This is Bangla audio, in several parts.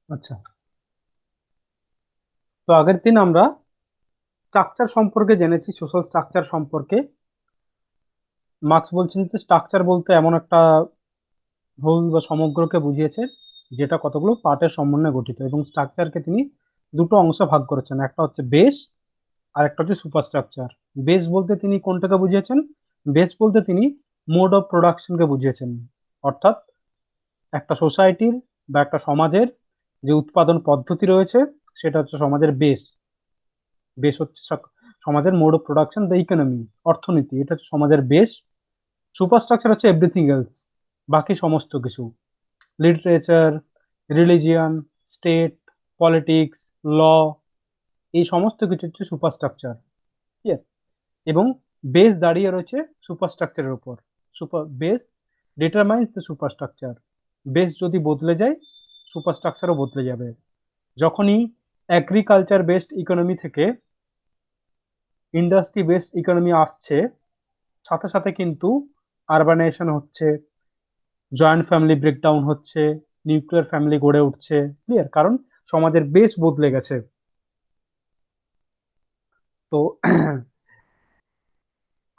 আচ্ছা, তো আগের দিন আমরা স্ট্রাকচার সম্পর্কে জেনেছি, সোশ্যাল স্ট্রাকচার সম্পর্কে। মার্কস বলছেন যে স্ট্রাকচার বলতে এমন একটা হোল বা সমগ্রকে বুঝিয়েছে যেটা কতগুলো পার্টের সমন্বয়ে গঠিত, এবং স্ট্রাকচারকে তিনি দুটো অংশে ভাগ করেছেন, একটা হচ্ছে বেস আর একটা হচ্ছে সুপারস্ট্রাকচার। বেস বলতে তিনি কোনটাকে বুঝিয়েছেন? বেস বলতে তিনি মোড অফ প্রোডাকশনকে বুঝিয়েছেন, অর্থাৎ একটা সোসাইটির বা একটা সমাজের যে উৎপাদন পদ্ধতি রয়েছে সেটা হচ্ছে সমাজের বেস। বেস হচ্ছে সমাজের mode of production, the economy, অর্থনীতি, এটা হচ্ছে সমাজের বেস। সুপারস্ট্রাকচার হচ্ছে এভরিথিং এলস, বাকি সমস্ত কিছু, লিটারেচার, রিলিজিয়ান, স্টেট, পলিটিক্স, ল, এই সমস্ত কিছু হচ্ছে সুপারস্ট্রাকচার। ঠিক আছে? এবং বেস দাঁড়িয়ে রয়েছে সুপারস্ট্রাকচারের উপর। Base determines the superstructure. Base যদি বদলে যায়, সুপারস্ট্রাকচারও বদলে যাবে। যখনই এগ্রিকালচার বেসড ইকোনমি থেকে ইন্ডাস্ট্রি বেসড ইকোনমি আসছে, সাথে সাথে কিন্তু আরবানাইজেশন হচ্ছে, জয়েন্ট ফ্যামিলি ব্রেকডাউন হচ্ছে, নিউক্লিয়ার ফ্যামিলি গড়ে উঠছে। ক্লিয়ার? কারণ সমাজের বেস বদলে গেছে। তো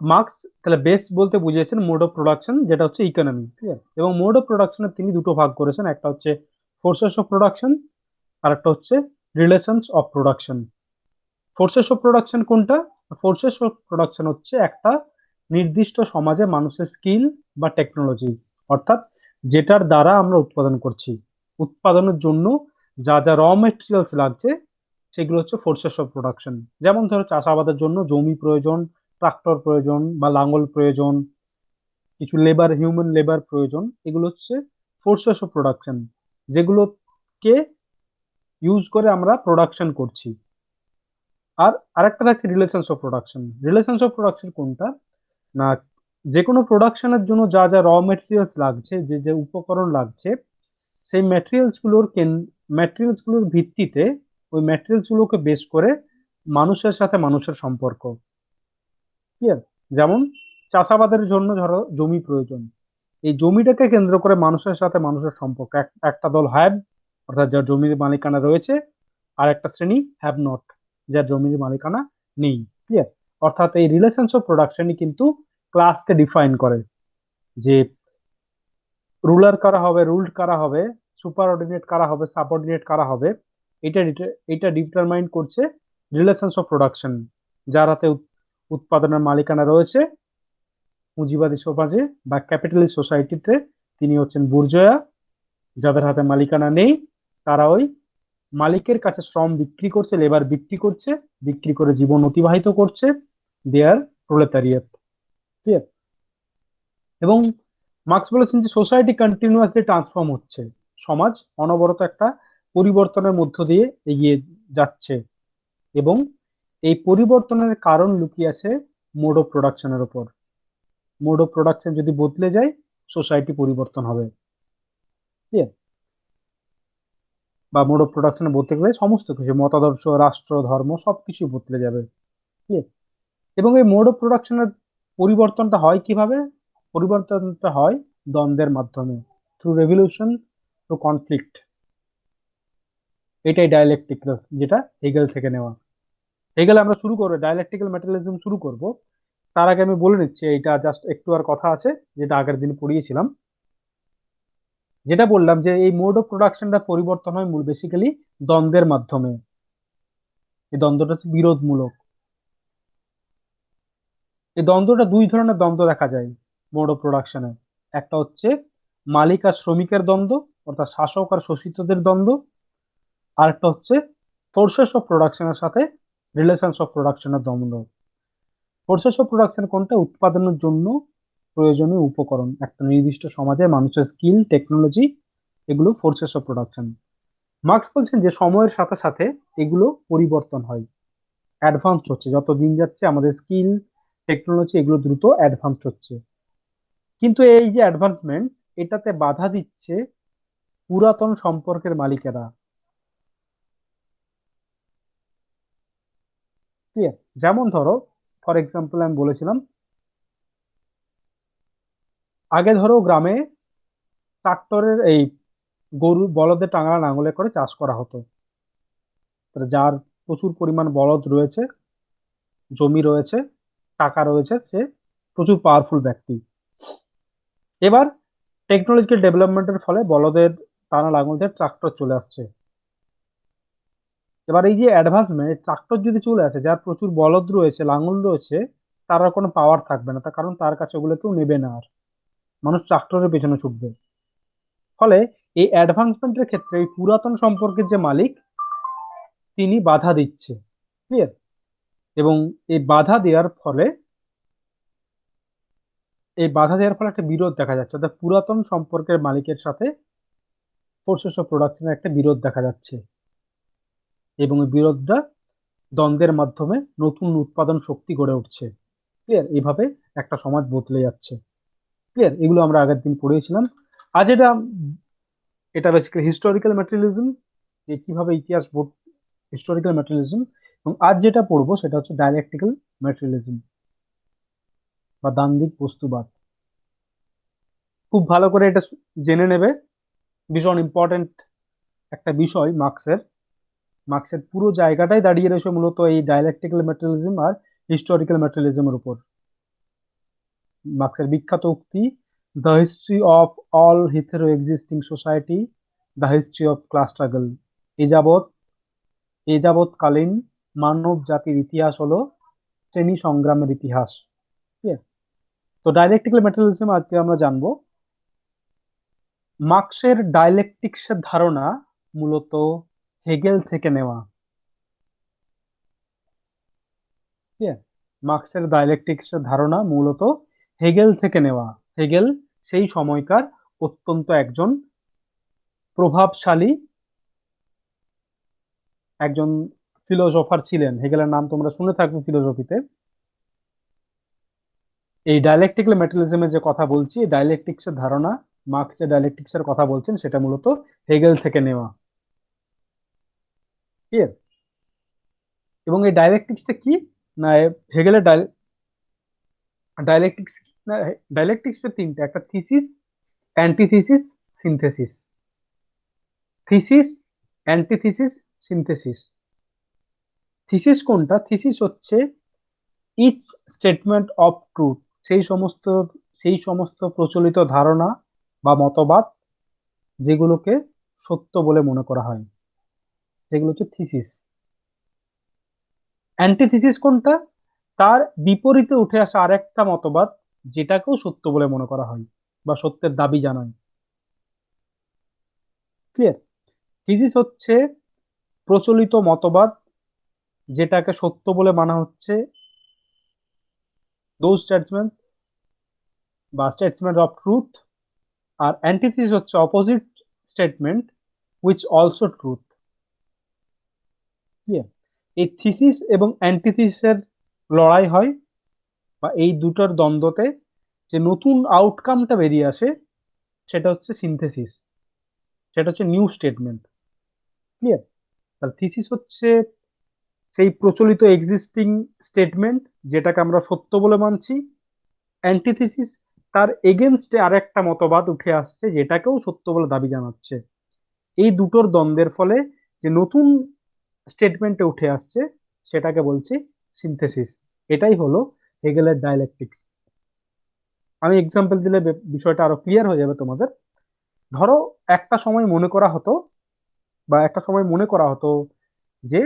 মার্কস তাহলে বেস বলতে বুঝিয়েছেন মোড অফ প্রোডাকশন, যেটা হচ্ছে ইকোনমি। ক্লিয়ার? এবং মোড অফ প্রোডাকশনের তিনি দুটো ভাগ করেছেন, একটা হচ্ছে ফোর্সেস অফ প্রোডাকশন আর একটা হচ্ছে relations of production. Forces of production কোনটা? ফোর্সেস অফ প্রোডাকশন হচ্ছে একটা নির্দিষ্ট সমাজে মানুষের স্কিল বা টেকনোলজি, অর্থাৎ যেটার দ্বারা আমরা উৎপাদন করছি, উৎপাদনের জন্য যা যা র মেটেরিয়ালস লাগছে, সেগুলো হচ্ছে ফোর্সেস অফ প্রোডাকশন। যেমন ধরো চাষাবাদের জন্য জমি প্রয়োজন, ট্রাক্টর প্রয়োজন বা লাঙ্গল প্রয়োজন, কিছু লেবার, হিউম্যান লেবার প্রয়োজন, এগুলো হচ্ছে ফোর্সেস অফ প্রোডাকশন, যেগুলোকে ইউজ করে আমরা প্রোডাকশন করছি। আর আরেকটা থাকছে relations of production. Relations of production কোনটা? না, যে কোনো প্রোডাকশনের জন্য যা যা র মেটেরিয়ালস লাগছে, যে যে উপকরণ লাগছে, সেই ম্যাটেরিয়ালস গুলোর ভিত্তিতে, ওই ম্যাটেরিয়ালস গুলোকে বেস করে মানুষের সাথে মানুষের সম্পর্ক। ক্লিয়ার? যেমন চাষাবাদের জন্য ধরো জমি প্রয়োজন, এই জমিটাকে কেন্দ্র করে মানুষের সাথে মানুষের সম্পর্ক। একটা দল হ্যাভ, অর্থাৎ যার জমির মালিকানা রয়েছে, আর একটা শ্রেণী হ্যাভ নট, যার জমির মালিকানা নেই। ক্লিয়ার? অর্থাৎ এই রিলেশনস অফ প্রোডাকশনই কিন্তু ক্লাসকে ডিফাইন করে, যে রুলার কারা হবে, রুলড কারা হবে, সুপার অর্ডিনেট কারা হবে, সাবঅর্ডিনেট কারা হবে, এটা এটা ডিটারমাইন করছে রিলেশনস অফ প্রোডাকশন। যার হাতে উৎপাদনের মালিকানা রয়েছে পুঁজিবাদী সমাজে বা ক্যাপিটালিস্ট সোসাইটিতে, তিনি হচ্ছেন বুর্জোয়া। যাদের হাতে মালিকানা নেই, তারা ওই মালিকের কাছে শ্রম বিক্রি করছে, লেবার বিক্রি করছে, বিক্রি করে জীবন অতিবাহিত করছে। দেয়ার প্রোলেতারিয়েট। ঠিক আছে? এবং মার্কস বলেছেন যে সোসাইটি কন্টিনিউয়াসলি ট্রান্সফর্ম হচ্ছে, সমাজ অনবরত একটা পরিবর্তনের মধ্য দিয়ে এগিয়ে যাচ্ছে, এবং এই পরিবর্তনের কারণ লুকিয়ে আছে মোড অফ প্রোডাকশনের উপর। মোড অফ প্রোডাকশন যদি বদলে যায়, সোসাইটি পরিবর্তন হবে। ঠিক আছে? বা মোড অফ প্রোডাকশনে বলতে গেলে সমস্ত কিছু, মতাদর্শ, রাষ্ট্র, ধর্ম, সবকিছু বদলে যাবে। ঠিক আছে? এবং এই মোড অফ প্রোডাকশনের পরিবর্তনটা হয় কিভাবে? পরিবর্তনটা হয় দ্বন্দ্বের মাধ্যমে, থ্রু রেভলিউশন, থ্রু কনফ্লিক্ট। এটাই ডায়ালেকটিক, যেটা হেগেল থেকে নেওয়া। হেগেল আমরা শুরু করবো, ডায়ালেকটিক্যাল ম্যাটেরিয়ালিজম শুরু করব। তার আগে আমি বলে নিচ্ছি, এইটা জাস্ট একটু আর কথা আছে, যেটা আগের দিন পড়িয়েছিলাম। যেটা বললাম যে এই মোড অফ প্রোডাকশনটা পরিবর্তন হয় মূল বেসিক্যালি দ্বন্দ্বের মাধ্যমে। এই দ্বন্দ্বটা হচ্ছে বিরোধমূলক। এই দ্বন্দ্বটা, দুই ধরনের দ্বন্দ্ব দেখা যায় মোড অফ প্রোডাকশনে। একটা হচ্ছে মালিক আর শ্রমিকের দ্বন্দ্ব, অর্থাৎ শাসক আর শোষিতদের দ্বন্দ্ব। আর একটা হচ্ছে ফোর্সেস অফ প্রোডাকশনের সাথে রিলেশনস অফ প্রোডাকশনের দ্বন্দ্ব। ফোর্সেস অফ প্রোডাকশন কোনটা? উৎপাদনের জন্য প্রয়োজনীয় উপকরণ, একটা নির্দিষ্ট সমাজে মানুষের স্কিল, টেকনোলজি, এগুলো ফোর্সেস অফ প্রোডাকশন। মার্কস বলছেন যে সময়ের সাথে সাথে এগুলো পরিবর্তন হয়, অ্যাডভান্স হচ্ছে, যত দিন যাচ্ছে আমাদের স্কিল, টেকনোলজি এগুলো দ্রুত অ্যাডভান্স হচ্ছে। কিন্তু এই যে অ্যাডভান্সমেন্ট, এটাতে বাধা দিচ্ছে পুরাতন সম্পর্কের মালিকেরা। ঠিক আছে? যেমন ধরো, ফর এক্সাম্পল আমি বলেছিলাম, আগে ধরো গ্রামে ট্রাক্টরের এই গরু বলদের টাঙানো লাঙলে করে চাষ করা হতো। তাহলে যার প্রচুর পরিমাণ বলদ রয়েছে, জমি রয়েছে, টাকা রয়েছে, সে প্রচুর পাওয়ারফুল ব্যক্তি। এবার টেকনোলজিক্যাল ডেভেলপমেন্টের ফলে বলদের টানা লাঙল দিয়ে ট্রাক্টর চলে আসছে। এবার এই যে অ্যাডভান্সমেন্ট, ট্রাক্টর যদি চলে আসে, যার প্রচুর বলদ রয়েছে, লাঙল রয়েছে, তার আর কোনো পাওয়ার থাকবে না, তার কারণ তার কাছে ওগুলো কেউ নেবে না আর, মানুষ ট্রাক্টরের পেছনে ছুটবে। ফলে এই অ্যাডভান্সমেন্টের ক্ষেত্রে এই পুরাতন সম্পর্কের যে মালিক, তিনি বাধা দিচ্ছে। ক্লিয়ার? এবং এই বাধা দেওয়ার ফলে একটা বিরোধ দেখা যাচ্ছে, অর্থাৎ পুরাতন সম্পর্কের মালিকের সাথে ফোর্সেস অফ প্রোডাকশনের একটা বিরোধ দেখা যাচ্ছে। এবং এই বিরোধটা, দ্বন্দ্বের মাধ্যমে নতুন উৎপাদন শক্তি গড়ে উঠছে। ক্লিয়ার? এইভাবে একটা সমাজ বদলে যাচ্ছে। ক্লিয়ার? এগুলো আমরা আগের দিন পড়েছিলাম। আজ এটা বেসিক্যালি হিস্টোরিক্যাল ম্যাটেরিয়ালিজম, যে কিভাবে ইতিহাস হিস্টোরিক্যাল ম্যাটেরিয়ালিজম। এবং আজ যেটা পড়বো সেটা হচ্ছে ডায়ালেকটিক্যাল ম্যাটেরিয়ালিজম বা দ্বান্দ্বিক বস্তুবাদ। খুব ভালো করে এটা জেনে নেবে, ভীষণ ইম্পর্টেন্ট একটা বিষয়। মার্ক্সের পুরো জায়গাটাই দাঁড়িয়ে রয়েছে মূলত এই ডায়ালেকটিক্যাল ম্যাটেরিয়ালিজম আর হিস্টোরিক্যাল ম্যাটেরিয়ালিজমের উপর। মার্ক্সের বিখ্যাত উক্তি, the history of all hitherto existing society, the history of class struggle. এ যাবৎ এ যাবৎকালীন মানব জাতির ইতিহাস হলো শ্রেণী সংগ্রামের ইতিহাস। ঠিক আছে? তো ডায়ালেকটিক্যাল ম্যাটেরিয়ালিজম আজকে আমরা জানবো। মার্ক্সের ডায়ালেকটিক্সের ধারণা মূলত হেগেল থেকে নেওয়া। ঠিক আছে? মার্ক্সের ডায়ালেকটিক্সের ধারণা মূলত হেগেল থেকে নেওয়া। হেগেল সেই সময়কার অত্যন্ত একজন প্রভাবশালী একজন ফিলোসোফার ছিলেন। হেগেলের নাম তোমরা শুনে থাকবে ফিলোসফিতে। এই ডায়ালেকটিক্যাল ম্যাটেরিয়ালিজমের যে কথা বলছি, ডায়ালেকটিক্সের ধারণা, মার্ক্স যে ডায়ালেকটিক্সের কথা বলছেন, সেটা মূলত হেগেল থেকে নেওয়া। ঠিক আছে? এবং এই ডায়ালেকটিক্সটা কি? না, হেগেলের ডায়ালেকটিক্স, না, ডায়ালেকটিক্সের তিনটা: একটা thesis, antithesis, synthesis. Thesis, antithesis, synthesis. Thesis কোনটা? থিসিস হচ্ছে ইচ স্টেটমেন্ট অফ ট্রুথ, সেই সমস্ত সেই সমস্ত প্রচলিত ধারণা বা মতবাদ যেগুলোকে সত্য বলে মনে করা হয়, যেগুলো হচ্ছে থিসিস। অ্যান্টিথিসিস কোনটা? তার বিপরীতে উঠে আসা আরেকটা মতবাদ, যেটাকেও সত্য বলে মনে করা হয় বা সত্যের দাবি জানায়। ক্লিয়ার? থিসিস হচ্ছে প্রচলিত মতবাদ, যেটাকে সত্য বলে মানা হচ্ছে, দোজ স্টেটমেন্ট বা স্টেটমেন্ট অফ ট্রুথ। আর অ্যান্টিথিসিস হচ্ছে opposite statement which also truth. Clear? এই থিসিস এবং অ্যান্টিথিসিসের লড়াই হয়, বা এই দুটোর দ্বন্দ্বতে যে নতুন আউটকামটা বেরিয়ে আসে, সেটা হচ্ছে সিনথেসিস, সেটা হচ্ছে নিউ স্টেটমেন্ট। ক্লিয়ার? তাহলে থিসিস হচ্ছে সেই প্রচলিত এক্সিস্টিং স্টেটমেন্ট, যেটাকে আমরা সত্য বলে মানছি। অ্যান্টিথিসিস, তার এগেনস্টে আরেকটা মতবাদ উঠে আসছে, যেটাকেও সত্য বলে দাবি জানাচ্ছে। এই দুটোর দ্বন্দ্বের ফলে যে নতুন স্টেটমেন্টে উঠে আসছে, সেটাকে বলছি সিনথেসিস। এটাই হলো হেগেলের ডায়ালেকটিক্স। আমি এক্সাম্পল দিলে বিষয়টা আরো ক্লিয়ার হয়ে যাবে তোমাদের। ধরো, একটা সময় মনে করা হতো একটা সময় মনে করা হতো যে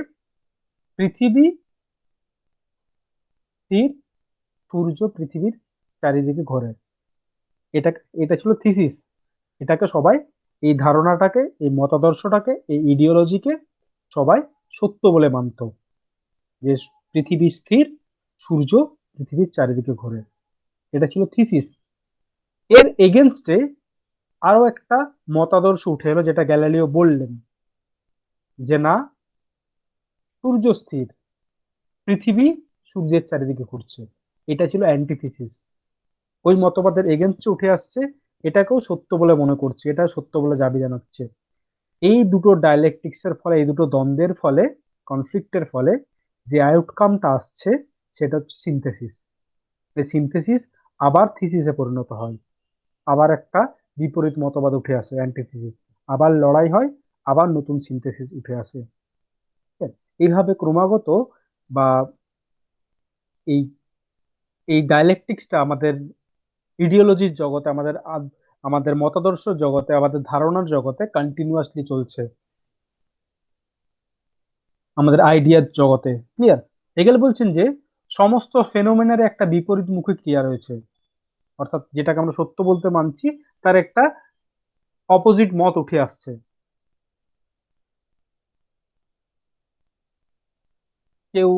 পৃথিবী স্থির, সূর্য পৃথিবীর চারিদিকে ঘোরে। এটা এটা ছিল থিসিস। এটাকে সবাই, এই ধারণাটাকে, এই মতাদর্শটাকে, এই ইডিওলজিকে সবাই সত্য বলে মানত, যে পৃথিবী স্থির, সূর্য পৃথিবীর চারিদিকে ঘোরে। এটা ছিল থিসিস। এর এগেনস্টে আরো একটা মতাদর্শ উঠে এলো, যেটা গ্যালিলিও বললেন, যে না, সূর্য স্থির, পৃথিবী সূর্যের চারিদিকে ঘুরছে। এটা ছিল অ্যান্টিথিসিস। ওই মতবাদের এগেনস্টে উঠে আসছে, এটাকেও সত্য বলে মনে করছে, এটা সত্য বলে দাবি জানাচ্ছে। এই দুটো ডায়ালেকটিক্সের ফলে, এই দুটো দ্বন্দ্বের ফলে, কনফ্লিক্টের ফলে যে আউটকামটা আসছে, সেটা হচ্ছে সিনথেসিস। এই সিনথেসিস আবার থিসিসে পরিণত হয়, আবার একটা বিপরীত মতবাদ উঠে আসে, অ্যান্টিথিসিস। আবার লড়াই হয়, আবার নতুন সিনথেসিস উঠে আসে। ঠিক আছে? এইভাবে ক্রমাগত বা এই এই ডায়ালেকটিক্সটা আমাদের ইডিওলজির জগতে, আমাদের মতাদর্শ জগতে, আমাদের ধারণার জগতে কন্টিনিউয়াসলি চলছে, আমাদের আইডিয়ার জগতে। ক্লিয়ার? হেগেল বলছেন যে সমস্ত ফেনোমেনার একটা বিপরীতমুখী ক্রিয়া রয়েছে, অর্থাৎ যেটাকে আমরা সত্য বলতে মানছি তার একটা অপোজিট মত উঠে আসছে। কেউ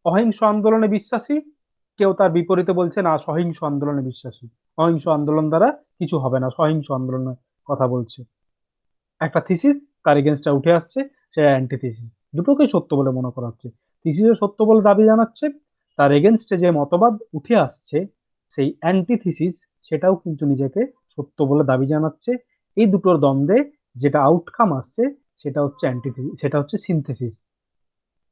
অহিংস আন্দোলনে বিশ্বাসী, কেউ তার বিপরীতে বলছে না সহিংস আন্দোলনে বিশ্বাসী, অহিংস আন্দোলন দ্বারা কিছু হবে না, সহিংস আন্দোলনের কথা বলছে। একটা থিসিস, তার এগেনস্টটা উঠে আসছে, সে অ্যান্টিথিসিস। দুটোকেই সত্য বলে মনে করা হচ্ছে। থিসিসও সত্য বলে দাবি জানাচ্ছে, তার এগেনস্টে যে মতবাদ উঠে আসছে সেই অ্যান্টিথিসিস, সেটাও কিন্তু নিজেকে সত্য বলে দাবি জানাচ্ছে। এই দুটোর দ্বন্দ্বে যেটা আউটকাম আসছে সেটা হচ্ছে অ্যান্টিথিসিস, সেটা হচ্ছে সিনথেসিস।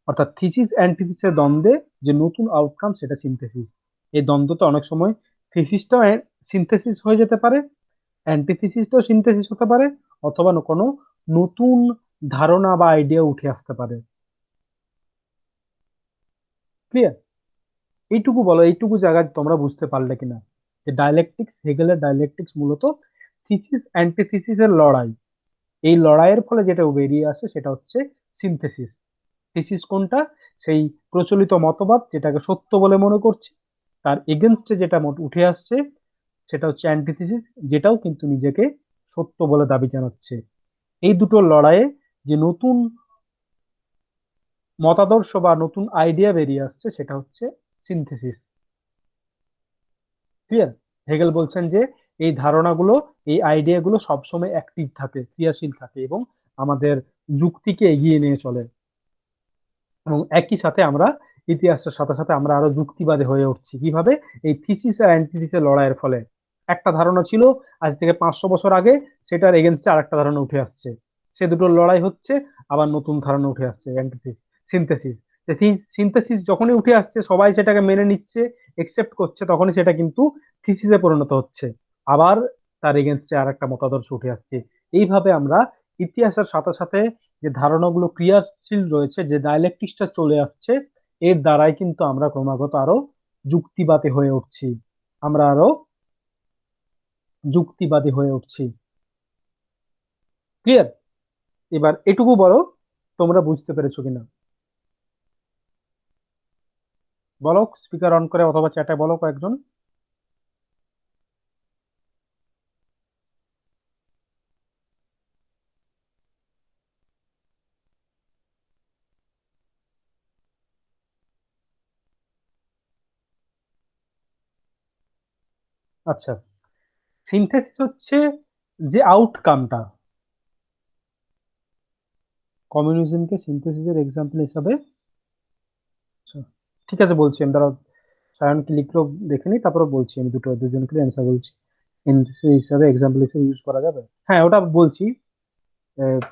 অর্থাৎ থিসিস অ্যান্টিথিসের দ্বন্দ্বে যে নতুন আউটকাম সেটা সিনথেসিস। এই দ্বন্দ্বতে অনেক সময় থিসিসটাও সিনথেসিস হয়ে যেতে পারে, অ্যান্টিথিসিসটাও সিনথেসিস হতে পারে, অথবা কোনো নতুন ধারণা বা আইডিয়া উঠে আসতে পারে। ক্লিয়ার? এইটুকু বলো, এইটুকু জায়গায় তোমরা বুঝতে পারলে কিনা যে ডায়ালেকটিক্স, হেগেলের ডায়ালেকটিক্স মূলত থিসিস অ্যান্টিথিসিসের লড়াই। এই লড়াইয়ের ফলে যেটা বেরিয়ে আসে সেটা হচ্ছে সিনথেসিস। থিসিস কোনটা? সেই প্রচলিত মতবাদ যেটাকে সত্য বলে মনে করছি, তার এগেনস্টে যেটা উঠে আসছে সেটা হচ্ছে অ্যান্টিথিসিস, যেটাও কিন্তু নিজেকে সত্য বলে দাবি জানাচ্ছে। এই দুটো লড়াইয়ে যে নতুন মতাদর্শ বা নতুন আইডিয়া বেরিয়ে আসছে সেটা হচ্ছে সিনথেসিস। ক্লিয়ার? হেগেল বলছেন যে এই ধারণাগুলো, এই আইডিয়াগুলো সবসময় অ্যাক্টিভ থাকে, ক্রিয়াশীল থাকে, এবং আমাদের যুক্তিকে এগিয়ে নিয়ে চলে। এবং একই সাথে আমরা ইতিহাসের সাথে সাথে আমরা আরো যুক্তিবাদী হয়ে উঠছি। কিভাবে? এই থিসিস আর অ্যান্টিথিসিসের লড়াইয়ের ফলে। একটা ধারণা ছিল আজ থেকে 500 বছর আগে, সেটার এগেনস্টে আরেকটা ধারণা উঠে আসছে, সে দুটোর লড়াই হচ্ছে, আবার নতুন ধারণা উঠে আসছে, অ্যান্টিথিস, সিনথেসিস। সিনথেসিস যখনই উঠে আসছে, সবাই সেটাকে মেনে নিচ্ছে, একসেপ্ট করছে, তখনই সেটা কিন্তু থিসিসে পরিণত হচ্ছে, আবার তার এগেনস্টে আর একটা মতাদর্শ উঠে আসছে। এইভাবে আমরা ইতিহাসের সাথে সাথে যে ধারণাগুলো ক্রিয়াশীল রয়েছে, যে ডায়ালেকটিক্সটা চলে আসছে, এর দ্বারাই কিন্তু আমরা ক্রমাগত আরো যুক্তিবাদী হয়ে উঠছি, আমরা আরো যুক্তিবাদী হয়ে উঠছি। ক্লিয়ার? এবার এটুকু বলো, তোমরা বুঝতে পেরেছো কিনা? বলো, স্পিকার অন করে অথবা চ্যাটে বলো কয়েকজন। আচ্ছা, সিনথেসিস হচ্ছে যে আউটকামটা, কমিউনিজমকে সিনথেসিসের এক্সাম্পল হিসাবে। আচ্ছা, ঠিক আছে, বলছি আমি, দাঁড়াও, সায়ন কি লিখলো দেখে নি, তারপরে বলছি আমি, দুজনকে অ্যান্সার বলছি। সিনথেসিস হিসাবে, এক্সাম্পল হিসাবে ইউজ করা যাবে, হ্যাঁ ওটা বলছি।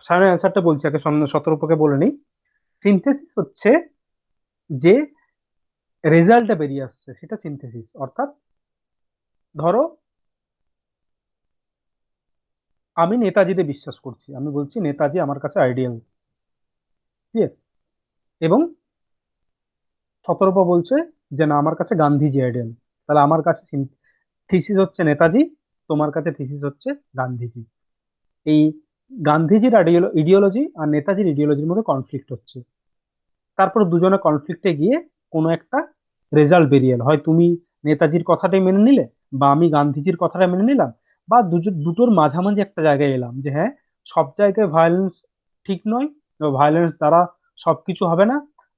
সায়নের অ্যান্সারটা বলছি, আগে শতরূপকে বলে নিই। সিনথেসিস হচ্ছে যে রেজাল্টটা বেরিয়ে আসছে সেটা সিনথেসিস। অর্থাৎ ধরো আমি নেতাজিতে বিশ্বাস করছি, আমি বলছি নেতাজি আমার কাছে আইডিয়াল। ঠিক আছে? এবং শতরূপা বলছে যে না, আমার কাছে গান্ধীজি আইডিয়াল। তাহলে আমার কাছে থিসিস হচ্ছে নেতাজি, তোমার কাছে থিসিস হচ্ছে গান্ধীজি। এই গান্ধীজির ইডিওলজি আর নেতাজির ইডিওলজির মধ্যে কনফ্লিক্ট হচ্ছে, তারপর দুজনে কনফ্লিক্টে গিয়ে কোনো একটা রেজাল্ট বেরিয়ে এলো। হয় তুমি নেতাজির কথাটাই মেনে নিলে, বা আমি গান্ধীজির কথাটা মেনে নিলাম, বা দুটোর মাঝামাঝি একটা জায়গায় এলাম যে হ্যাঁ, সব জায়গায় ভায়োলেন্স ঠিক নয়, ভায়োলেন্স দ্বারা সবকিছু হবে না,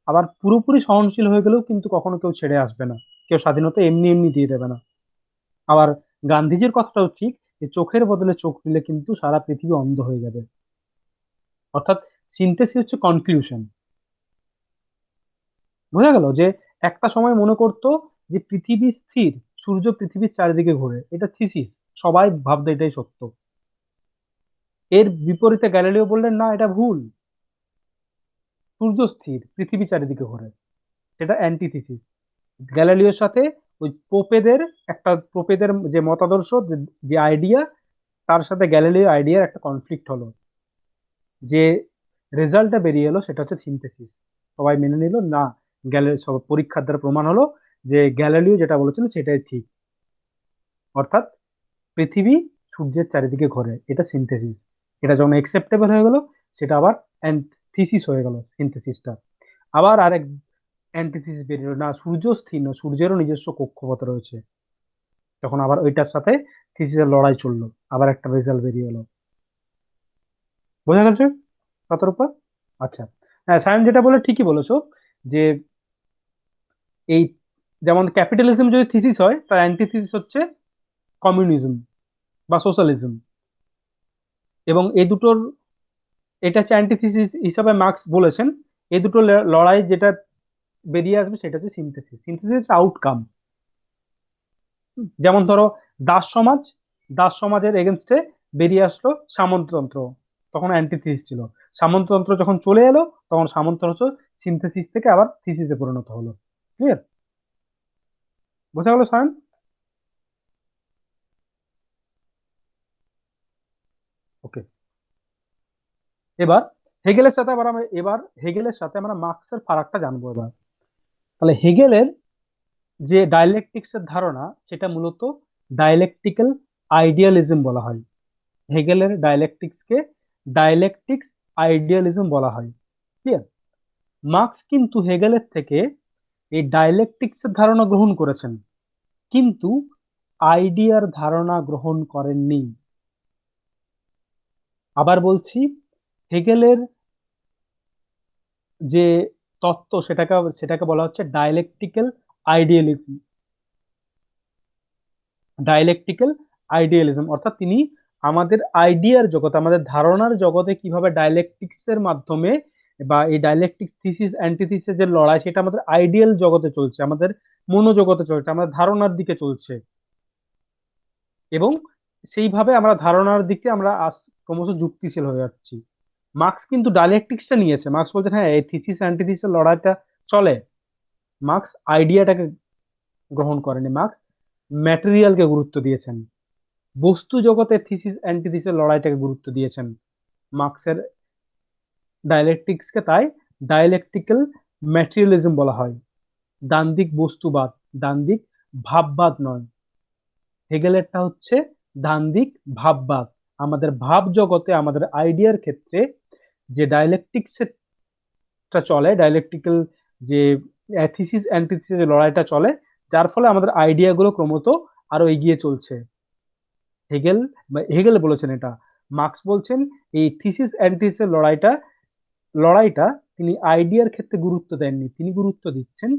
আবার পুরোপুরি সহনশীল হয়ে গেলেও কিন্তু কখনো কেউ ছেড়ে আসবে না, কেউ স্বাধীনতা এমনি এমনি দিয়ে দেবে না। আবার গান্ধীজির কথাটাও ঠিক, যে চোখের বদলে চোখ দিলে কিন্তু সারা পৃথিবী অন্ধ হয়ে যাবে। অর্থাৎ সিনথেসিস হচ্ছে কনক্লুশন। বোঝা গেল যে একটা সময় মনে করতো যে পৃথিবী স্থির, সূর্য পৃথিবীর চারিদিকে ঘোরে, এটা থিসিস, সবাই ভাবতো এটাই সত্য। এর বিপরীতে গ্যালিলিও বললেন না, এটা ভুল, সূর্য স্থির, পৃথিবী চারিদিকে ঘোরে, সেটা অ্যান্টিথিসিস। গ্যালিলিওর সাথে ওই পোপেদের যে মতাদর্শ, যে আইডিয়া, তার সাথে গ্যালিলিও আইডিয়ার একটা কনফ্লিক্ট হলো, যে রেজাল্টটা বেরিয়ে এলো সেটা হচ্ছে সিনথেসিস। সবাই মেনে নিল না, সব পরীক্ষার দ্বারা প্রমাণ হলো যে গ্যালিলিও যেটা বলেছিল সেটাই ঠিক, অর্থাৎ পৃথিবী সূর্যের চারিদিকে ঘোরে, এটা সিনথেসিস। এটা যখন একসেপ্টেবল হয়ে গেল, সেটা আবার থিসিস হয়ে গেল সিনথেসিসটা। আবার আরেক অ্যান্টিথিসিস বেরিয়ে এলো, না সূর্য স্থির নয়, সূর্যেরও নিজস্ব কক্ষপথ রয়েছে। তখন আবার ওইটার সাথে থিসিসের লড়াই চললো, আবার একটা রেজাল্ট বেরিয়ে এলো। বোঝা গেছে কত উপর? আচ্ছা, হ্যাঁ সায়ন যেটা বলে ঠিকই বলেছো, যে এই যেমন ক্যাপিটালিজম যদি থিসিস হয়, তার অ্যান্টিথিসিস হচ্ছে কমিউনিজম বা সোশ্যালিজম। এবং এই দুটোর, এটা হচ্ছে অ্যান্টিথিসিস হিসাবে মার্কস বলেছেন। এই দুটো লড়াই যেটা বেরিয়ে আসবে সেটা হচ্ছে সিনথেসিস। সিনথেসিস হচ্ছে আউটকাম। যেমন ধরো দাস সমাজ, দাস সমাজের এগেনস্টে বেরিয়ে আসলো সামন্ততন্ত্র, তখন অ্যান্টিথিসিস ছিল। সামন্ততন্ত্র যখন চলে এলো, তখন সামন্ততন্ত্র সিনথেসিস থেকে আবার থিসিসে পরিণত হলো। ক্লিয়ার? বোঝা গেল সায়ন? ওকে। এবার হেগেলের সাথে হেগেলের সাথে আমরা মার্কসের ফারাকটা জানবো এবার। তাহলে হেগেলের যে ডায়ালেকটিক্স এর ধারণা, সেটা মূলত ডায়ালেকটিক্যাল আইডিয়ালিজম বলা হয়। হেগেলের ডায়ালেকটিক্সকে ডায়ালেকটিক্স আইডিয়ালিজম বলা হয়। ক্লিয়ার? মার্কস কিন্তু হেগেলের থেকে এই ডায়ালেকটিক্স এর ধারণা গ্রহণ করেছেন, কিন্তু আইডিয়ার ধারণা গ্রহণ করেননি। আবার বলছি, হেগেলের যে তত্ত্ব, সেটাকে সেটাকে বলা হচ্ছে ডায়ালেকটিক্যাল আইডিয়ালিজম। ডায়ালেকটিক্যাল আইডিয়ালিজম অর্থাৎ তিনি আমাদের আইডিয়ার জগতে, আমাদের ধারণার জগতে কিভাবে ডায়ালেকটিক্স এর মাধ্যমে বা এই ডায়ালেকটিক্স থিসিস অ্যান্টিথিসিস যে লড়াই, সেটা আমাদের আইডিয়াল জগতে চলছে, আমাদের মনোজগতে চলছে, আমাদের ধারণার দিকে চলছে। এবং সেইভাবে আমরা ধারণার দিকে আমরা ক্রমশ যুক্তিশীল হয়ে যাচ্ছি। মার্কস কিন্তু ডায়ালেকটিক্সটা নিয়েছে। মার্কস বলছেন হ্যাঁ এই থিসিস অ্যান্টিথিসিস লড়াইটা চলে। মার্কস আইডিয়াটাকে গ্রহণ করেনি, মার্কস ম্যাটেরিয়ালকে গুরুত্ব দিয়েছেন। বস্তু জগতে থিসিস অ্যান্টিথিসিস লড়াইটাকে গুরুত্ব দিয়েছেন মার্কসের ডায়ালেকটিক্সকে। তাই ডায়ালেকটিক্যাল ম্যাটেরিয়ালিজম বলা হয়। দ্বান্দ্বিক বস্তুবাদ, দ্বান্দ্বিক ভাববাদ নয়। হেগেলেরটা হচ্ছে দ্বান্দ্বিক ভাববাদ। আমাদের ভাব জগতে, আমাদের আইডিয়ার ক্ষেত্রে যে ডায়ালেকটিক্সটা চলে, ডায়ালেকটিক্যাল যে থিসিস অ্যান্টিথিসিস লড়াইটা চলে, যার ফলে আমাদের আইডিয়া গুলো ক্রমশ আরো এগিয়ে চলছে। হেগেল হেগেল বলেছেন এটা। মার্কস বলছেন এই থিসিস অ্যান্টিথিসিস লড়াইটা লড়াইটা তিনি আইডিয়ার ক্ষেত্রে গুরুত্ব দেননি, তিনি গুরুত্ব দিচ্ছেন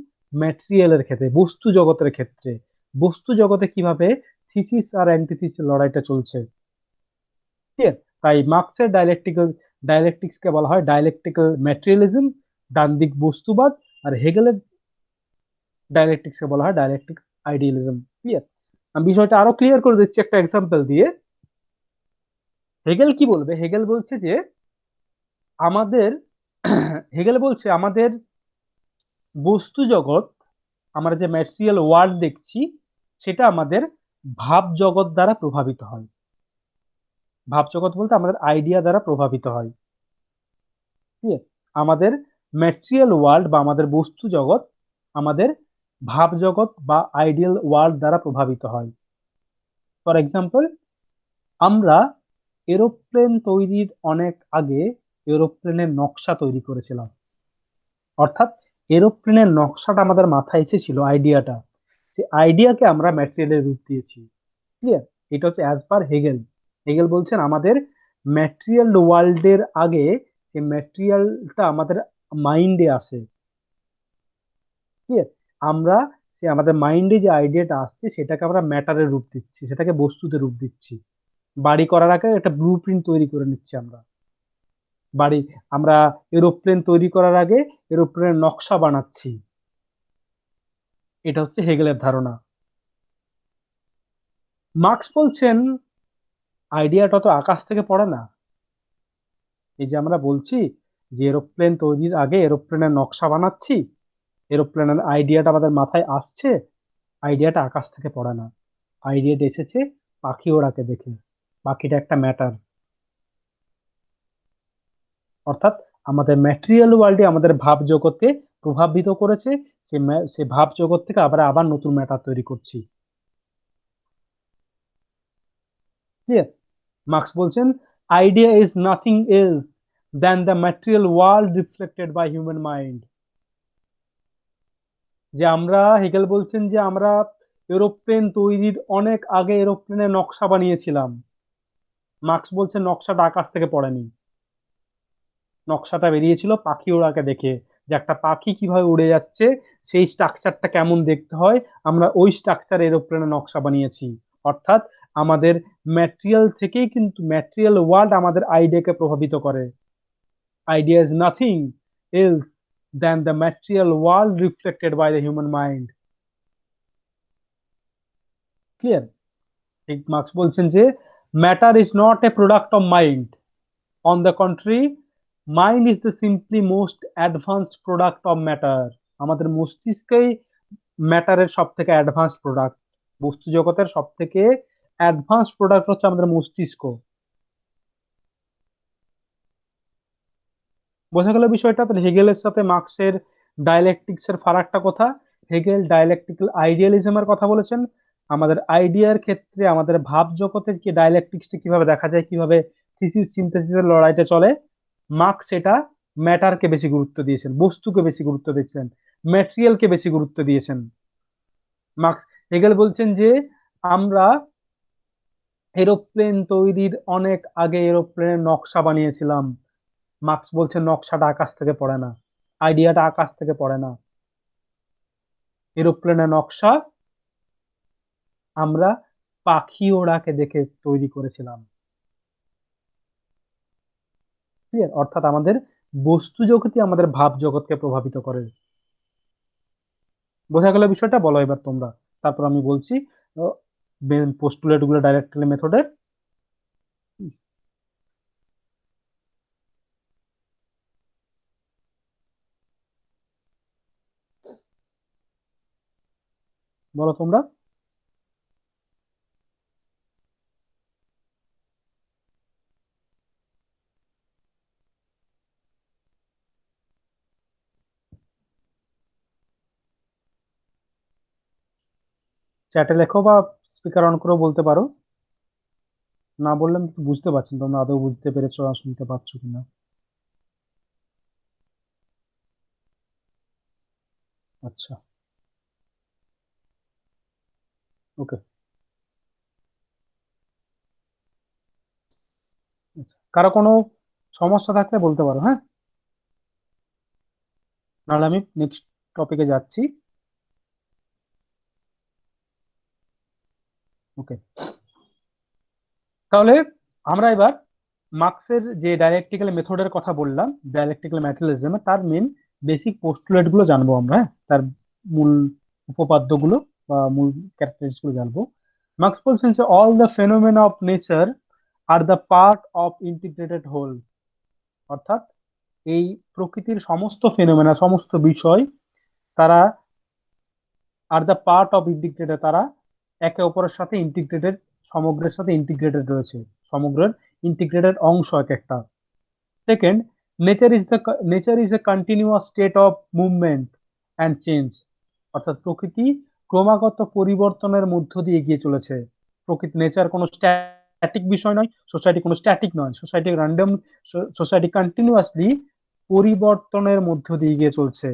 ম্যাটেরিয়ালের ক্ষেত্রে, বস্তু জগতের ক্ষেত্রে। বস্তু জগতে কিভাবে থিসিস আর অ্যান্টিথিসিস লড়াইটা চলছে। ঠিক আছে? তাই মার্কসের ডায়ালেকটিক্সকে বলা হয় ডায়ালেকটিক্যাল ম্যাটেরিয়ালিজম, দ্বান্দ্বিক বস্তুবাদ। আর হেগেলের ডায়ালেকটিক্সকে বলা হয় ডায়ালেকটিক আইডিয়ালিজম। ক্লিয়ার? আমি বিষয়টা আরো ক্লিয়ার করে দিচ্ছি একটা এক্সাম্পল দিয়ে। হেগেল কি বলবে? হেগেল বলছে যে আমাদের হেগেল বলছে আমাদের বস্তু জগৎ, আমরা যে ম্যাটেরিয়াল ওয়ার্ল্ড দেখছি, সেটা আমাদের ভাব জগৎ দ্বারা প্রভাবিত হয়। ভাব জগৎ বলতে আমাদের আইডিয়া দ্বারা প্রভাবিত হয়। ঠিক আছে? আমাদের ম্যাটেরিয়াল ওয়ার্ল্ড বা আমাদের বস্তু জগৎ আমাদের ভাব জগৎ বা আইডিয়াল ওয়ার্ল্ড দ্বারা প্রভাবিত হয়। ফর এক্সাম্পল, আমরা এরোপ্লেন তৈরির অনেক আগে এরোপ্লেনের নকশা তৈরি করেছিলাম। অর্থাৎ এরোপ্লেনের নকশাটা আমাদের মাথায় এসেছিল, আইডিয়াটা, যে আইডিয়াকে আমরা ম্যাটেরিয়ালের রূপ দিয়েছি। ক্লিয়ার? এটা হচ্ছে অ্যাজ পার হেগেল। হেগেল বলছেন আমাদের ম্যাটেরিয়াল ওয়ার্ল্ডের আগে যে ম্যাটেরিয়ালটা আমাদের মাইন্ডে আসে। ক্লিয়ার? আমরা আমাদের মাইন্ডে যে আইডিয়াটা আসছে, সেটাকে আমরা ম্যাটারের রূপ দিচ্ছি, সেটাকে বস্তুতে রূপ দিচ্ছি। বাড়ি করার আগে একটা ব্লু প্রিন্ট তৈরি করে নিচ্ছি আমরা। বাড়ি, আমরা এরোপ্লেন তৈরি করার আগে এরোপ্লেনের নকশা বানাচ্ছি। এটা হচ্ছে হেগেলের ধারণা। মার্কস বলছেন আইডিয়াটা তো আকাশ থেকে পড়ে না। এই যে আমরা বলছি যে এরোপ্লেন তৈরির আগে এরোপ্লেনের নকশা বানাচ্ছি, এরোপ্লেনের আইডিয়াটা আমাদের মাথায় আসছে, আইডিয়াটা আকাশ থেকে পড়ে না। আইডিয়াটা এসেছে পাখি ওড়াকে দেখে। বাকিটা একটা ম্যাটার। অর্থাৎ আমাদের ম্যাটেরিয়াল ওয়ার্ল্ডে আমাদের ভাব জগৎকে প্রভাবিত করেছে, সে ভাব জগৎ থেকে আবার আবার নতুন ম্যাটার তৈরি করছি। ক্লিয়ার? মার্কস বলছেন idea is nothing else than the material world reflected by human mind. যে আমরা, হেগেল বলছেন যে আমরা এরোপ্লেন তৈরির অনেক আগে এরোপ্লেনের নকশা বানিয়েছিলাম। মার্কস বলছেন নকশাটা আকাশ থেকে পড়েনি, নকশাটা বেরিয়েছিল পাখি ওড়াকে দেখে, যে একটা পাখি কিভাবে উড়ে যাচ্ছে, সেই স্ট্রাকচারটা কেমন দেখতে হয়, আমরা ওই স্ট্রাকচার এরোপ্লেনের নকশা বানিয়েছি। অর্থাৎ আমাদের ম্যাটেরিয়াল থেকেই কিন্তু ম্যাটেরিয়াল ওয়ার্ল্ড আমাদের আইডিয়াকে প্রভাবিত করে। Idea is nothing else than the material world reflected by the human mind. Clear? ঠিক মার্কস বলছেন যে matter is not a product of mind, on the contrary mind is the simply most advanced product of matter. আমাদের মস্তিষ্কই ম্যাটারের সব থেকে অ্যাডভান্সড প্রোডাক্ট। বস্তু জগতের সব থেকে অ্যাডভান্সড প্রোডাক্ট হচ্ছে আমাদের মস্তিষ্ক। বোঝা গেল বিষয়টা? তাহলে হেগেলের সাথে মার্কসের ডায়ালেকটিক্স এর ফারাকটা কথা। হেগেল ডায়ালেকটিক্যাল আইডিয়ালিজমের কথা বলেছেন। আমাদের আইডিয়ার ক্ষেত্রে আমাদের ভাব জগতের কি ডায়ালেকটিক্সটা কিভাবে দেখা যায়, কিভাবে থিসিস সিনথেসিসের লড়াইটা চলে, মার্কস সেটা ম্যাটারকে বেশি গুরুত্ব দিয়েছেন, বস্তুকে বেশি গুরুত্ব দিয়েছেন, ম্যাটেরিয়ালকে বেশি গুরুত্ব দিয়েছেন। মার্কস, হেগেল বলছেন যে আমরা এরোপ্লেন তৈরির অনেক আগে এরোপ্লেনের নকশা বানিয়েছিলাম। মার্কস বলছেন নকশাটা আকাশ থেকে পড়ে না, আইডিয়াটা আকাশ থেকে পড়ে না, এরোপ্লেনের নকশা আমরা পাখি ওড়াকে দেখে তৈরি করেছিলাম। ক্লিয়ার? অর্থাৎ আমাদের বস্তু জগতই আমাদের ভাব জগৎকে প্রভাবিত করে। বোঝা গেল বিষয়টা? বলো এবার তোমরা, তারপর আমি বলছি পোস্টুলেট গুলো ডাইরেক্টলি মেথডের। বলো তোমরা। চ্যাটে লেখো বা স্পিকার অন করেও বলতে পারো। না বললে আমি কিছু বুঝতে পারছি না তোমরা আদৌ বুঝতে পেরেছো আর শুনতে পাচ্ছ কিনা। আচ্ছা, ওকে। কারো কোনো সমস্যা থাকলে বলতে পারো, হ্যাঁ? নাহলে আমি নেক্সট টপিকে যাচ্ছি। ওকে, তাহলে আমরা এবার মার্কসের যে ডায়ালেকটিক্যাল মেথডের কথা বললাম, ডায়ালেকটিক্যাল ম্যাটেরিয়ালিজম, তার মেন বেসিক পোস্টুলেট গুলো জানবো আমরা, হ্যাঁ? তার মূল উপপাদ্যগুলো বা মূল ক্যারেক্টারিস্টিক্স গুলো জানবো। মার্কস বলছেন যে all the phenomena of nature are the part of integrated whole. অর্থাৎ এই প্রকৃতির সমস্ত ফেনোমেনা, সমস্ত বিষয়, তারা are the part of integrated, তারা একে অপরের সাথে ইন্টিগ্রেটেড, সমগ্রের সাথে ইন্টিগ্রেটেড রয়েছে, সমগ্রের ইন্টিগ্রেটেড অংশ এক একটা। Second, nature is a continuous state of movement and change. অর্থাৎ প্রকৃতি ক্রমাগত পরিবর্তনের মধ্য দিয়ে এগিয়ে চলেছে। প্রকৃতি, নেচার কোনো স্ট্যাটিক বিষয় নয়, সোসাইটি কোনো স্ট্যাটিক নয়, সোসাইটি র্যান্ডম, সোসাইটি কন্টিনিউয়াসলি পরিবর্তনের মধ্য দিয়ে এগিয়ে চলছে।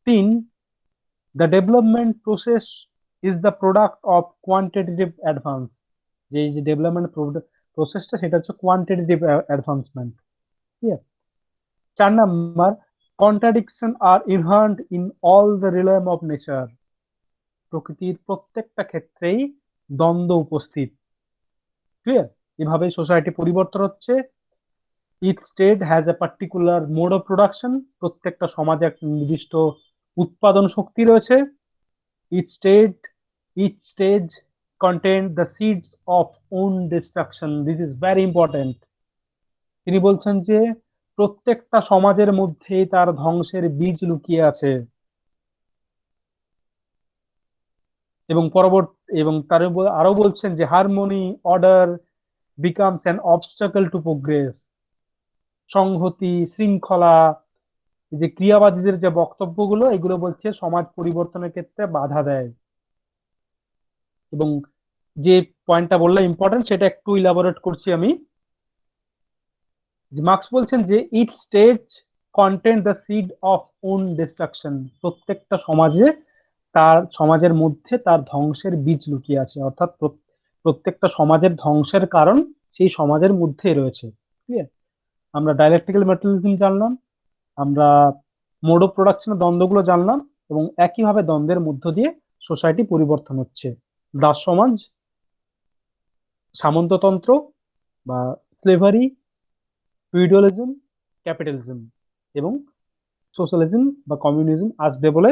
তিন, the development process is the product of quantitative advance. যে এই যে ডেভেলপমেন্ট প্রসেসটা, সেটা হচ্ছে কোয়ান্টিটেটিভ অ্যাডভান্সমেন্ট। ঠিক আছে? 4 number, contradiction are inherent in all the realm of nature. প্রকৃতির প্রত্যেকটা ক্ষেত্রেই দ্বন্দ্ব উপস্থিত। ক্লিয়ার? এভাবে সোসাইটি পরিবর্তন হচ্ছে। Each state has a particular mode of production. প্রত্যেকটা সমাজে একটা নির্দিষ্ট উৎপাদন শক্তি রয়েছে। Each state, each stage content the seeds of own destruction. This is very important. তিনি বলছেন যে প্রত্যেকটা সমাজের মধ্যেই তার ধ্বংসের বীজ লুকিয়ে আছে। এবং পরবর্তী, এবং তার আরো বলছেন যে harmony, order becomes an obstacle to progress. সংহতি, শৃঙ্খলা, এই যে ক্রিয়াবাদীদের যে বক্তব্যগুলো, এগুলো বলছে সমাজ পরিবর্তনের ক্ষেত্রে বাধা দেয়। এবং যে পয়েন্টটা বললাম ইম্পর্টেন্ট, সেটা একটু ইলাবোরেট করছি আমি। যে মার্কস বলছেন যে it stage content the seed of own destruction. প্রত্যেকটা সমাজে তার সমাজের মধ্যে তার ধ্বংসের বীজ লুকিয়ে আছে, অর্থাৎ প্রত্যেকটা সমাজের ধ্বংসের কারণ সেই সমাজের মধ্যেই রয়েছে। ঠিক আছে, আমরা ডায়ালেকটিক্যাল ম্যাটেরিয়ালিজম জানলাম, আমরা মোড অফ প্রোডাকশনের দ্বন্দ্বগুলো জানলাম, এবং একইভাবে দ্বন্দ্বের মধ্য দিয়ে সোসাইটি পরিবর্তন হচ্ছে। দাস সমাজ, সামন্ততন্ত্র বা স্লেভারি, ফিউডালিজম, ক্যাপিটালিজম এবং সোশ্যালিজম বা কমিউনিজম আসবে বলে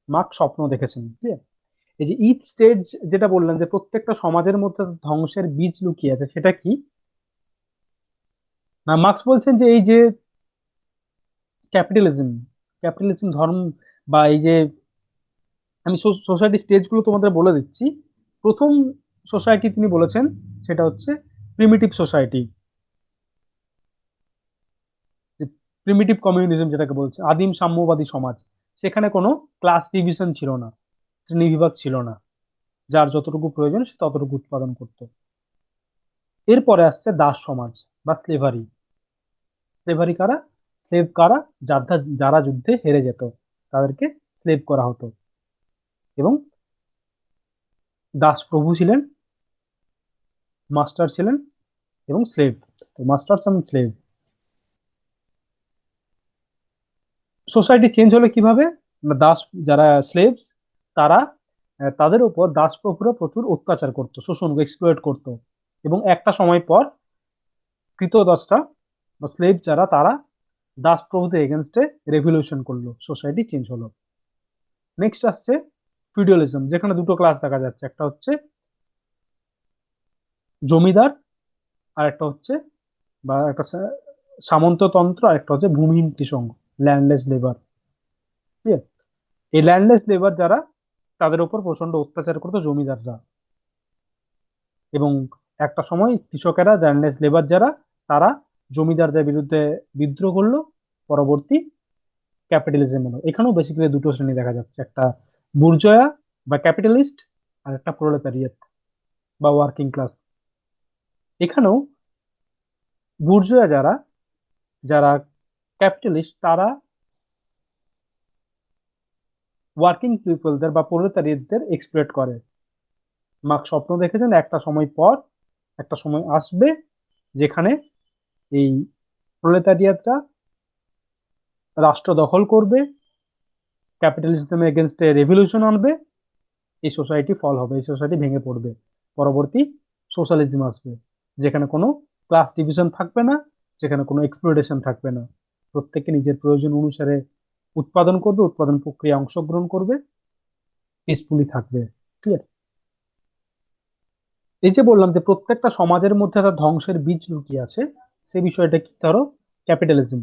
মার্কস স্বপ্ন দেখেছেন। ঠিক আছে, এই যে ইচ স্টেজ যেটা বললেন যে প্রত্যেকটা সমাজের মধ্যে ধ্বংসের বীজ লুকিয়ে আছে, সেটা কি না, মার্কস বলছেন যে এই যে ক্যাপিটালিজম, ক্যাপিটালিজম ধর্ম বা এই যে, আমি সোসাইটি স্টেজগুলো তোমাদের বলে দিচ্ছি। প্রথম সোসাইটি তিনি বলেছেন সেটা হচ্ছে প্রিমিটিভ সোসাইটি, প্রিমিটিভ কমিউনিজম যেটাকে বলছে, আদিম সাম্যবাদী সমাজ। সেখানে কোনো ক্লাস ডিভিশন ছিল না, শ্রেণীবিভাগ ছিল না, যার যতটুকু প্রয়োজন সে ততটুকু উৎপাদন করত। এরপরে আসছে দাস সমাজ বা স্লেভারি। স্লেভারি কারা? স্লেভ কারা? যারা যারা যুদ্ধে হেরে যেত তাদেরকে স্লেভ করা হতো। এবং দাস প্রভু ছিলেন, মাস্টার ছিলেন এবং স্লেভ। তো মাস্টার্স এবং স্লেভ। সোসাইটি চেঞ্জ হলো কিভাবে না, দাস যারা স্লেভস তারা তাদের উপর দাস প্রভুরা প্রচুর অত্যাচার করতো, শোষণ, এক্সপ্লয়েট করতো। এবং একটা সময় পর কৃতদাসরা বা স্লেভ যারা তারা দাস প্রভুদের এগেনস্টে রেভলিউশন করলো, সোসাইটি চেঞ্জ হলো। নেক্সট আসছে ফিউডালিজম, যেখানে দুটো ক্লাস দেখা যাচ্ছে, একটা হচ্ছে জমিদার আর একটা হচ্ছে বা একটা সামন্ততন্ত্র, আর একটা হচ্ছে ভূমিহীন কৃষক, ল্যান্ডলেস লেবার। ঠিক আছে, এই ল্যান্ডলেস লেবার যারা, তাদের উপর প্রচন্ড অত্যাচার করতো জমিদাররা। এবং একটা সময় কৃষকেরা, ল্যান্ডলেস লেবার যারা, তারা জমিদারদের বিরুদ্ধে বিদ্রোহ করলো। পরবর্তী ক্যাপিটালিজম এলো। এখানেও বেসিক্যালি দুটো শ্রেণী দেখা যাচ্ছে, একটা বুর্জোয়া বা ক্যাপিটালিস্ট, আর একটা প্রোলেতারিয়েট বা ওয়ার্কিং ক্লাস। এখানেও বুর্জোয়া যারা, যারা ক্যাপিটালিস্ট, তারা ওয়ার্কিং পিপলদের বা প্রোলেতারিয়েটদের এক্সপ্লয়েট করে। মার্কস স্বপ্ন দেখেছেন একটা সময় পর, একটা সময় আসবে যেখানে এই প্রোলেতারিয়েটরা রাষ্ট্র দখল করবে, ক্যাপিটালিজমের এগেনস্টে রেভলিউশন আনবে, এই সোসাইটি ফল হবে, এই সোসাইটি ভেঙে পড়বে। পরবর্তী সোশ্যালিজম আসবে, যেখানে কোনো ক্লাস ডিভিশন থাকবে না, যেখানে কোনো এক্সপ্লয়টেশন থাকবে না। প্রত্যেকে নিজের প্রয়োজন অনুসারে উৎপাদন করবে, উৎপাদন প্রক্রিয়া অংশগ্রহণ করবে, পিসফুলি থাকবে। ঠিক আছে, এই যে বললাম যে প্রত্যেকটা সমাজের মধ্যে একটা ধ্বংসের বীজ লুকিয়ে আছে, সেই বিষয়টা কি? ধরো ক্যাপিটালিজম।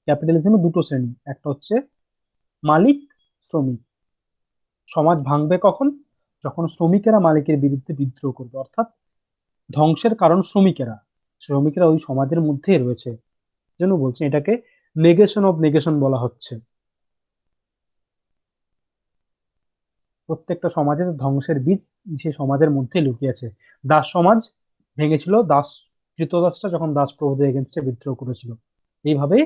ক্যাপিটালিজমে দুটো শ্রেণী, একটা হচ্ছে মালিক, শ্রমিক। সমাজ ভাঙবে কখন? যখন শ্রমিকেরা মালিকের বিরুদ্ধে বিদ্রোহ করবে, অর্থাৎ ধ্বংসের কারণ শ্রমিকেরা। শ্রমিকেরা ওই সমাজের মধ্যেই রয়েছে, যেন বলছে এটাকে নেগেশন অফ নেগেশন বলা হচ্ছে। প্রত্যেকটা সমাজের ধ্বংসের বীজ সে সমাজের মধ্যে লুকিয়ে আছে। দাস সমাজ ভেঙেছিল, দাস কৃতদাসরা যখন দাস প্রভুদের এগেনস্টে বিদ্রোহ করেছিল। এইভাবে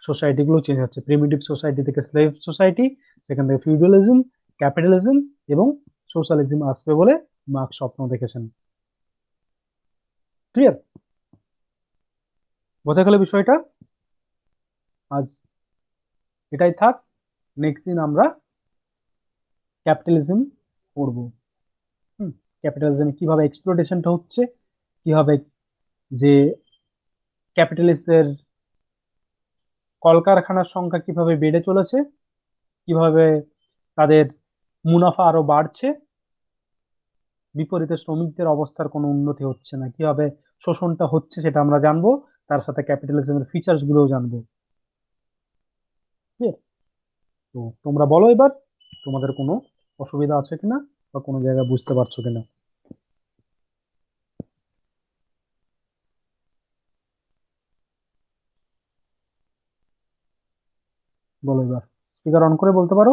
সোসাইটি গুলো চেঞ্জ হচ্ছে, প্রিমিটিভ সোসাইটি থেকে স্লেভ সোসাইটি, সেখান থেকে ফিউডালিজম, ক্যাপিটালিজম এবং সোশ্যালিজম আসবে বলে মার্কস স্বপ্ন দেখেছেন। ক্লিয়ার? বোঝা গেল বিষয়টা? আজ এটাই থাক, নেক্সট দিন আমরা ক্যাপিটালিজম পড়বো। হুম, ক্যাপিটালিজমে কিভাবে এক্সপ্লোইটেশনটা হচ্ছে, কিভাবে যে ক্যাপিটালিস্টদের কলকারখানার সংখ্যা কিভাবে বেড়ে চলেছে, কিভাবে তাদের মুনাফা আরো বাড়ছে, বিপরীতে শ্রমিকদের অবস্থার কোনো উন্নতি হচ্ছে না, কিভাবে শোষণটা হচ্ছে সেটা আমরা জানবো, তার সাথে ক্যাপিটালিজমের ফিচার্স গুলোও জানবো। ঠিক আছে? তো তোমরা বলো এবার, তোমাদের কোনো অসুবিধা আছে কিনা বা কোনো জায়গায় বুঝতে পারছো কিনা। বলো এবার, স্পিকার অন করে বলতে পারো।